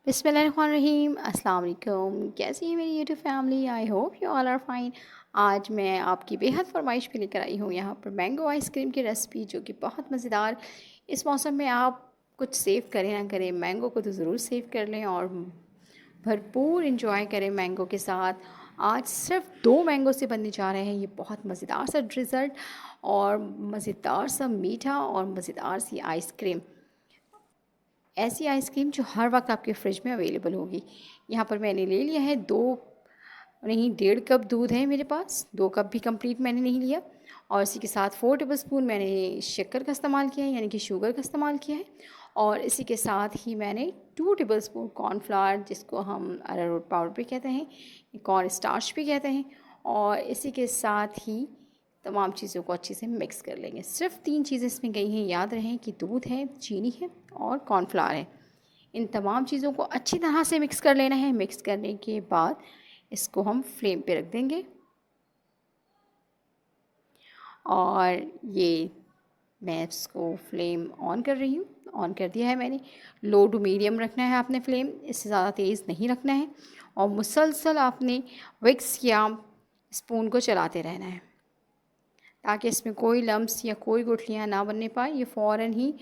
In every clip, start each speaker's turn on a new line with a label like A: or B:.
A: बिस्मिल्लाहिर्रहमानिर्रहीम अस्सलाम वालेकुम। कैसी है मेरी YouTube family? I hope you all are fine. आज मैं आपकी बेहद फरमाइश पे लेकर आई हूँ यहाँ पर मैंगो आइसक्रीम की रेसिपी, जो कि बहुत मज़ेदार। इस मौसम में आप कुछ सेव करें ना करें, मैंगो को तो ज़रूर सेव कर लें और भरपूर इंजॉय करें मैंगो के साथ। आज सिर्फ 2 मैंगो से बनने जा रहे हैं ये बहुत मज़ेदार सा डिज़र्ट और मज़ेदार सा मीठा और मज़ेदार सी आइसक्रीम। ऐसी आइसक्रीम जो हर वक्त आपके फ्रिज में अवेलेबल होगी। यहाँ पर मैंने ले लिया है 2 नहीं 1.5 कप दूध है मेरे पास। 2 कप भी कंप्लीट मैंने नहीं लिया। और इसी के साथ 4 टेबलस्पून मैंने शक्कर का इस्तेमाल किया है, यानी कि शुगर का इस्तेमाल किया है। और इसी के साथ ही मैंने 2 टेबलस्पून कॉर्नफ्लावर, जिसको हम अरारोट पाउडर भी कहते हैं, कॉर्न स्टार्च भी कहते हैं। और इसी के साथ ही तमाम चीज़ों को अच्छे से मिक्स कर लेंगे। सिर्फ 3 चीज़ें इसमें गई हैं, याद रहें कि दूध है, चीनी है और कॉर्नफ्लावर है। इन तमाम चीज़ों को अच्छी तरह से मिक्स कर लेना है। मिक्स करने के बाद इसको हम फ्लेम पे रख देंगे। और ये मैं इसको फ्लेम ऑन कर रही हूँ। ऑन कर दिया है मैंने। लो टू मीडियम रखना है आपने फ्लेम, इससे ज़्यादा तेज़ नहीं रखना है। और मुसलसल आपने विक्स या स्पून को चलाते रहना है, ताकि इसमें कोई लम्स या कोई गुठलियाँ ना बनने पाए। ये फ़ौरन ही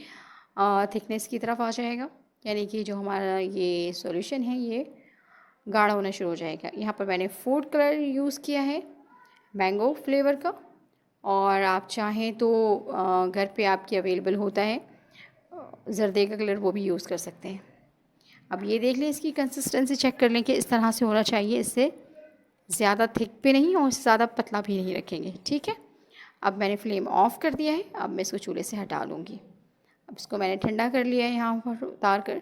A: थिकनेस की तरफ आ जाएगा, यानी कि जो हमारा ये सॉल्यूशन है ये गाढ़ा होना शुरू हो जाएगा। यहाँ पर मैंने फूड कलर यूज़ किया है मैंगो फ्लेवर का। और आप चाहें तो घर पे आपके अवेलेबल होता है ज़र्दे का कलर, वो भी यूज़ कर सकते हैं। अब ये देख लें, इसकी कंसिस्टेंसी चेक कर लें कि इस तरह से होना चाहिए। इससे ज़्यादा थिक भी नहीं और ज़्यादा पतला भी नहीं रखेंगे, ठीक है। अब मैंने फ्लेम ऑफ़ कर दिया है। अब मैं इसको चूल्हे से हटा लूँगी। अब इसको मैंने ठंडा कर लिया है यहाँ पर उतार कर।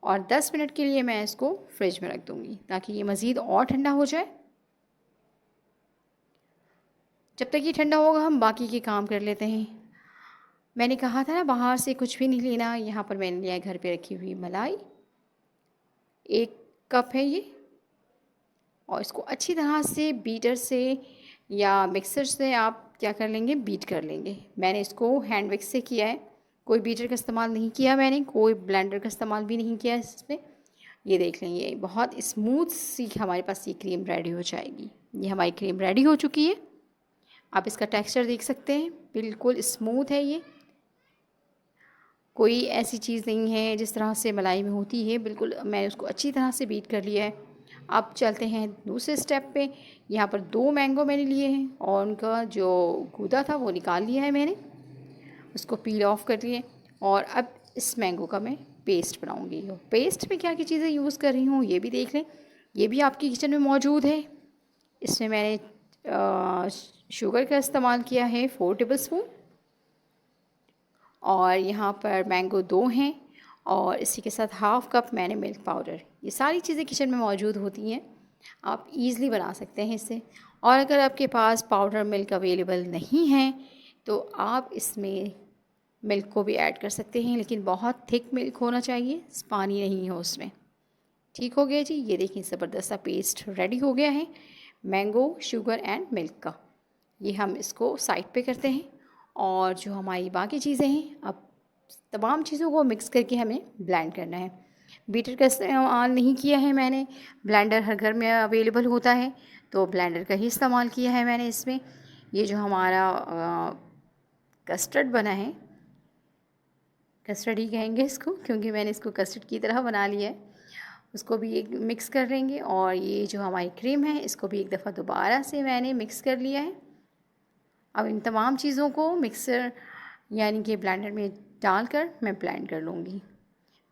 A: और 10 मिनट के लिए मैं इसको फ्रिज में रख दूँगी, ताकि ये मज़ीद और ठंडा हो जाए। जब तक ये ठंडा होगा हम बाकी के काम कर लेते हैं। मैंने कहा था ना बाहर से कुछ भी नहीं लेना। यहाँ पर मैंने लिया है घर पे रखी हुई मलाई, 1 कप है ये। और इसको अच्छी तरह से बीटर से या मिक्सर से आप क्या कर लेंगे, बीट कर लेंगे। मैंने इसको हैंड विक्स से किया है, कोई बीटर का इस्तेमाल नहीं किया मैंने, कोई ब्लेंडर का इस्तेमाल भी नहीं किया इसमें। ये देख लें, ये बहुत स्मूथ सी हमारे पास ये क्रीम रेडी हो जाएगी। ये हमारी क्रीम रेडी हो चुकी है। आप इसका टेक्सचर देख सकते हैं, बिल्कुल स्मूथ है ये। कोई ऐसी चीज़ नहीं है जिस तरह से मलाई में होती है, बिल्कुल मैंने उसको अच्छी तरह से बीट कर लिया है। अब चलते हैं दूसरे स्टेप पे। यहाँ पर 2 मैंगो मैंने लिए हैं और उनका जो गूदा था वो निकाल लिया है मैंने, उसको पील ऑफ कर लिए। और अब इस मैंगो का मैं पेस्ट बनाऊँगी। पेस्ट में क्या क्या चीज़ें यूज़ कर रही हूँ ये भी देख लें, ये भी आपकी किचन में मौजूद है। इसमें मैंने शुगर का इस्तेमाल किया है 4 टेबलस्पून। और यहाँ पर मैंगो 2 हैं। और इसी के साथ हाफ़ कप मैंने मिल्क पाउडर। ये सारी चीज़ें किचन में मौजूद होती हैं, आप ईज़िली बना सकते हैं इससे। और अगर आपके पास पाउडर मिल्क अवेलेबल नहीं है तो आप इसमें मिल्क को भी ऐड कर सकते हैं, लेकिन बहुत थिक मिल्क होना चाहिए, पानी नहीं हो उसमें। ठीक हो गया जी। ये देखिए ज़बरदस्त सा पेस्ट रेडी हो गया है मैंगो, शुगर एंड मिल्क का। ये हम इसको साइड पे करते हैं। और जो हमारी बाकी चीज़ें हैं, अब तमाम चीज़ों को मिक्स करके हमें ब्लेंड करना है। बीटर का इस्तेमाल नहीं किया है मैंने, ब्लेंडर हर घर में अवेलेबल होता है, तो ब्लेंडर का ही इस्तेमाल किया है मैंने इसमें। ये जो हमारा कस्टर्ड बना है, कस्टर्ड ही कहेंगे इसको, क्योंकि मैंने इसको कस्टर्ड की तरह बना लिया है, उसको भी एक मिक्स कर लेंगे। और ये जो हमारी क्रीम है इसको भी एक दफ़ा दोबारा से मैंने मिक्स कर लिया है। अब इन तमाम चीज़ों को मिक्सर यानी कि ब्लेंडर में डालकर मैं ब्लेंड कर लूँगी।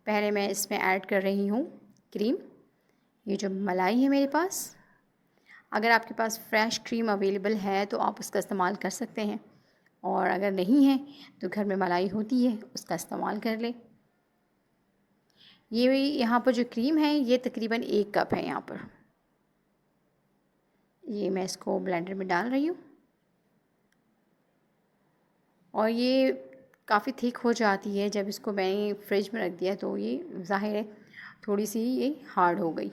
A: पहले मैं इसमें ऐड कर रही हूँ क्रीम, ये जो मलाई है मेरे पास। अगर आपके पास फ्रेश क्रीम अवेलेबल है तो आप उसका इस्तेमाल कर सकते हैं, और अगर नहीं है तो घर में मलाई होती है उसका इस्तेमाल कर लें। ये यहाँ पर जो क्रीम है ये तकरीबन 1 कप है यहाँ पर। ये मैं इसको ब्लेंडर में डाल रही हूँ। और ये काफ़ी थिक हो जाती है, जब इसको मैंने फ्रिज में रख दिया तो ये ज़ाहिर है थोड़ी सी ये हार्ड हो गई।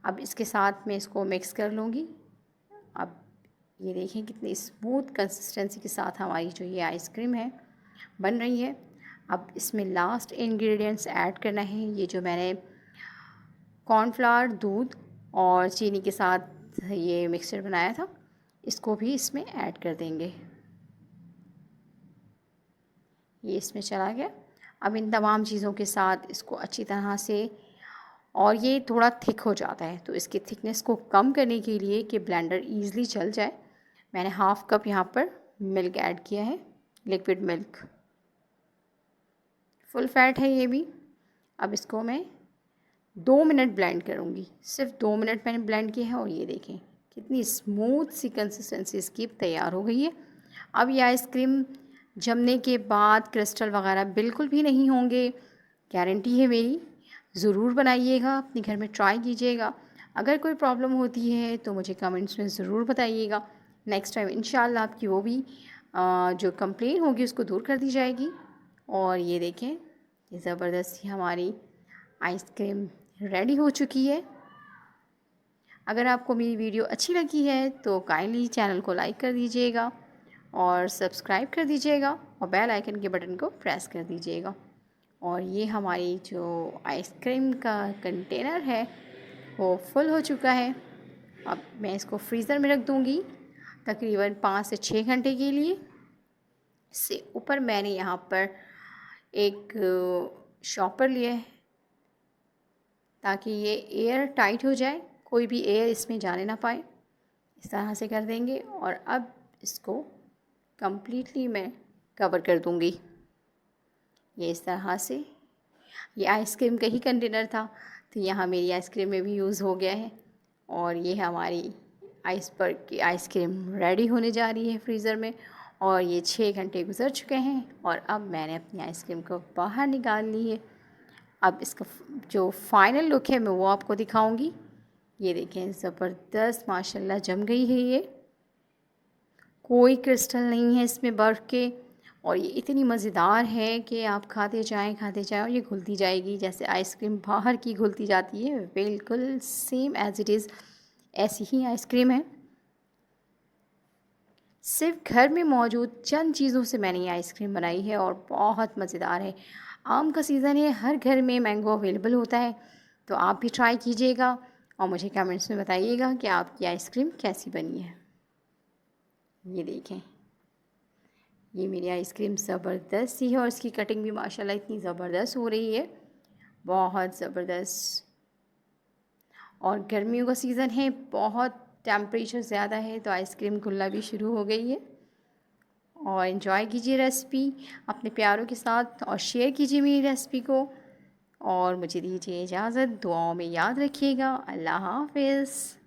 A: अब इसके साथ मैं इसको मिक्स कर लूँगी। अब ये देखें कितनी स्मूथ कंसिस्टेंसी के साथ हमारी जो ये आइसक्रीम है बन रही है। अब इसमें लास्ट इंग्रेडिएंट्स ऐड करना है। ये जो मैंने कॉर्नफ्लावर, दूध और चीनी के साथ ये मिक्सचर बनाया था, इसको भी इसमें ऐड कर देंगे। ये इसमें चला गया। अब इन तमाम चीज़ों के साथ इसको अच्छी तरह से, और ये थोड़ा थिक हो जाता है तो इसकी थिकनेस को कम करने के लिए कि ब्लेंडर ईज़िली चल जाए, मैंने हाफ़ कप यहाँ पर मिल्क ऐड किया है, लिक्विड मिल्क, फुल फैट है ये भी। अब इसको मैं 2 मिनट ब्लेंड करूँगी, सिर्फ 2 मिनट मैंने ब्लेंड किया है और ये देखें कितनी स्मूथ सी कंसिस्टेंसी इसकी तैयार हो गई है। अब ये आइसक्रीम जमने के बाद क्रिस्टल वगैरह बिल्कुल भी नहीं होंगे, गारंटी है मेरी। ज़रूर बनाइएगा, अपने घर में ट्राई कीजिएगा। अगर कोई प्रॉब्लम होती है तो मुझे कमेंट्स में ज़रूर बताइएगा। नेक्स्ट टाइम इंशाल्लाह आपकी वो भी जो कंप्लेन होगी उसको दूर कर दी जाएगी। और ये देखें, ये ज़बरदस्त हमारी आइसक्रीम रेडी हो चुकी है। अगर आपको मेरी वीडियो अच्छी लगी है तो काइंडली चैनल को लाइक कर दीजिएगा और सब्सक्राइब कर दीजिएगा और बेल आइकन के बटन को प्रेस कर दीजिएगा। और ये हमारी जो आइसक्रीम का कंटेनर है वो फुल हो चुका है। अब मैं इसको फ्रीज़र में रख दूँगी तकरीबन 5 से 6 घंटे के लिए। इससे ऊपर मैंने यहाँ पर एक शॉपर लिया है ताकि ये एयर टाइट हो जाए, कोई भी एयर इसमें जाने ना पाए। इस तरह से कर देंगे और अब इसको कंप्लीटली मैं कवर कर दूँगी। ये इस तरह से, ये आइसक्रीम का ही कंटेनर था तो यहाँ मेरी आइसक्रीम में भी यूज़ हो गया है। और ये हमारी आइसबर्ग की आइसक्रीम रेडी होने जा रही है फ्रीज़र में। और ये 6 घंटे गुजर चुके हैं और अब मैंने अपनी आइसक्रीम को बाहर निकाल ली है। अब इसका जो फाइनल लुक है मैं वो आपको दिखाऊंगी। ये देखें, ज़बरदस्त माशाल्लाह जम गई है ये, कोई क्रिस्टल नहीं है इसमें बर्फ़ के। और ये इतनी मज़ेदार है कि आप खाते जाएं और ये घुलती जाएगी, जैसे आइसक्रीम बाहर की घुलती जाती है बिल्कुल सेम एज़ इट इज़ ऐसी ही आइसक्रीम है। सिर्फ घर में मौजूद चंद चीज़ों से मैंने ये आइसक्रीम बनाई है और बहुत मज़ेदार है। आम का सीज़न है, हर घर में मैंगो अवेलेबल होता है, तो आप भी ट्राई कीजिएगा और मुझे कमेंट्स में बताइएगा कि आपकी आइसक्रीम कैसी बनी है। ये देखें, ये मेरी आइसक्रीम ज़बरदस्त सी है और इसकी कटिंग भी माशाल्लाह इतनी ज़बरदस्त हो रही है, बहुत ज़बरदस्त। और गर्मियों का सीज़न है, बहुत टेम्परेचर ज़्यादा है तो आइसक्रीम घुलना भी शुरू हो गई है। और एंजॉय कीजिए रेसिपी अपने प्यारों के साथ और शेयर कीजिए मेरी रेसिपी को। और मुझे दीजिए इजाज़त, दुआओं में याद रखिएगा। अल्लाह हाफ़िज़।